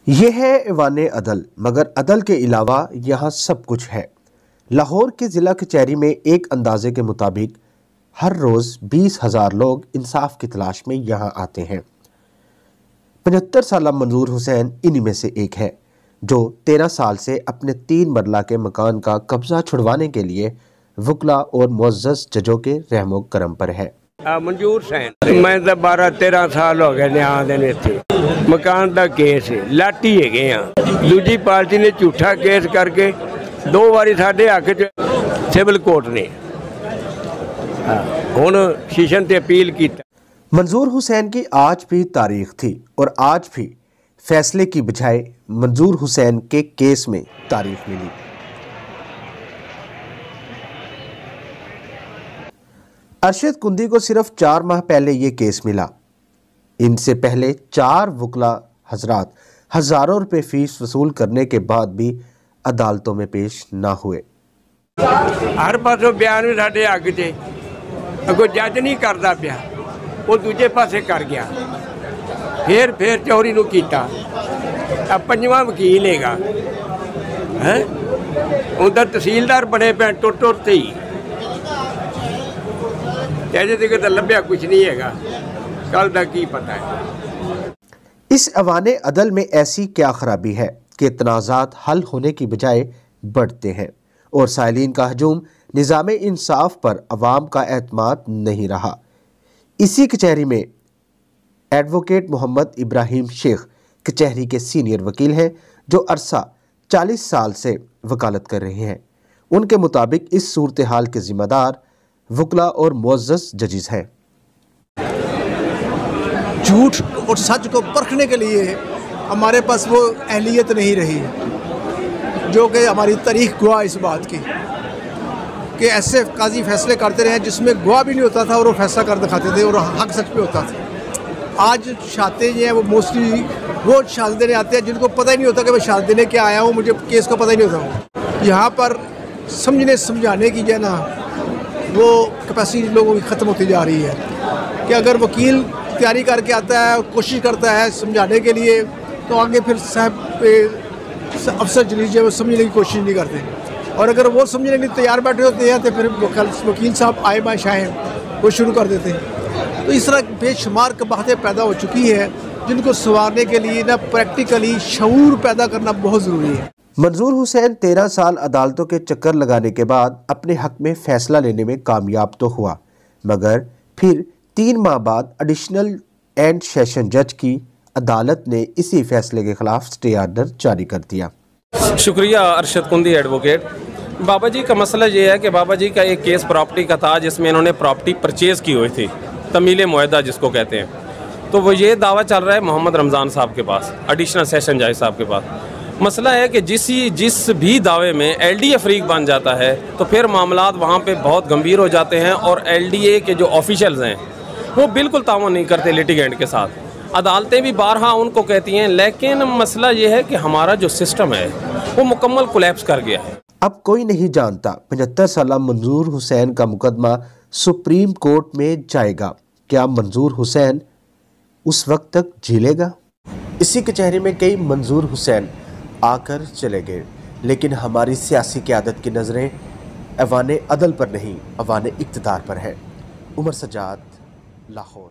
ये है ऐवान अदल, मगर अदल के अलावा यहाँ सब कुछ है। लाहौर के ज़िला कचहरी में एक अंदाजे के मुताबिक हर रोज़ 20,000 लोग इंसाफ की तलाश में यहाँ आते हैं। 75 साला मंजूर हुसैन इन्हीं में से एक है, जो 13 साल से अपने 3 मरला के मकान का कब्जा छुड़वाने के लिए वकला और मुअज़्ज़ज़ जजों के रहमो करम पर है। मंजूर हुसैन मैं 12-13 साल हो गए न्याय देने थे। मकान का केस है, लाटी है। दूजी पार्टी ने झूठा केस करके 2 बारी साढ़े हक च सिविल कोर्ट ने हुण शीशन ते अपील की। मंजूर हुसैन की आज भी तारीख थी और आज भी फैसले की बजाय मंजूर हुसैन के केस में तारीख मिली। अरशद कुंदी को सिर्फ 4 माह पहले ये केस मिला। इनसे पहले 4 वकला हजरात हजारों रुपए फीस वसूल करने के बाद भी अदालतों में पेश ना हुए। हर पासों बयान भी साढ़े हक च अगो जज नहीं करता पिया, वो दूजे पासे कर गया। फिर चोरी नूं कीता। अब 5वां वकील हैगा है, उधर तहसीलदार बने पे टुट ही अजे तक तो लभ्या कुछ नहीं हैगा। कल का की पता है। इस ऐवान अदल में ऐसी क्या खराबी है कि तनाज़ात हल होने की बजाय बढ़ते हैं और साइलिन का हजूम निज़ाम इंसाफ पर अवाम का एतमाद नहीं रहा। इसी कचहरी में एडवोकेट मोहम्मद इब्राहिम शेख कचहरी के सीनियर वकील हैं, जो अरसा 40 साल से वकालत कर रहे हैं। उनके मुताबिक इस सूरत हाल के जिम्मेदार वकला और मुअज़्ज़ज़ जजेस हैं। झूठ और सच को परखने के लिए हमारे पास वो अहलियत नहीं रही, जो कि हमारी तारीख गवाह इस बात की कि ऐसे काजी फैसले करते रहे जिसमें गवाह भी नहीं होता था और वो फैसला कर दिखाते थे और हक सच पे होता था। आज शादी जो है वो मोस्टली वो शादी देने आते हैं जिनको पता ही नहीं होता कि मैं शादी देने क्या आया हूँ, मुझे केस का पता ही नहीं होता। यहाँ पर समझने समझाने की जो है ना वो कैपेसिटी लोगों की ख़त्म होती जा रही है कि अगर वकील तैयारी करके आता है, कोशिश करता है समझाने के लिए, तो आगे फिर अफसर जलील जो है वो समझने की कोशिश नहीं करते, और अगर वो समझने के लिए तैयार बैठे होते हैं तो फिर वकील साहब आए बाएँ शायद वो शुरू कर देते हैं। तो इस तरह बेशुमार कबाहतें पैदा हो चुकी है जिनको संवारने के लिए ना प्रैक्टिकली शऊर पैदा करना बहुत ज़रूरी है। मंजूर हुसैन 13 साल अदालतों के चक्कर लगाने के बाद अपने हक में फैसला लेने में कामयाब तो हुआ, मगर फिर 3 माह बाद एडिशनल एंड सेशन जज की अदालत ने इसी फैसले के खिलाफ स्टे ऑर्डर जारी कर दिया। शुक्रिया अरशद कुंदी एडवोकेट। बाबा जी का मसला ये है कि बाबा जी का एक केस प्रॉपर्टी का था जिसमें इन्होंने प्रॉपर्टी परचेज़ की हुई थी, तमील मुआहदा जिसको कहते हैं। तो वो ये दावा चल रहा है मोहम्मद रमज़ान साहब के पास, एडिशनल सेशन जज साहब के पास। मसला है कि जिस भी दावे में LDA फरीक बन जाता है तो फिर मामलात वहाँ पे बहुत गंभीर हो जाते हैं और LDA के जो ऑफिशियल्स हैं वो बिल्कुल तावन नहीं करते लिटिगेंट के साथ। अदालतें भी बारहा उनको कहती हैं, लेकिन मसला ये है कि हमारा जो सिस्टम है वो मुकम्मल कोलैप्स कर गया है। अब कोई नहीं जानता 75 साला मंजूर हुसैन का मुकदमा सुप्रीम कोर्ट में जाएगा। क्या मंजूर हुसैन उस वक्त तक झेलेगा? इसी कचहरी में कई मंजूर हुसैन आकर चले गए, लेकिन हमारी सियासी क़यादत की नज़रें ऐवान अदल पर नहीं, ऐवान इक़्तिदार पर है। उमर सज्जाद, लाहौर।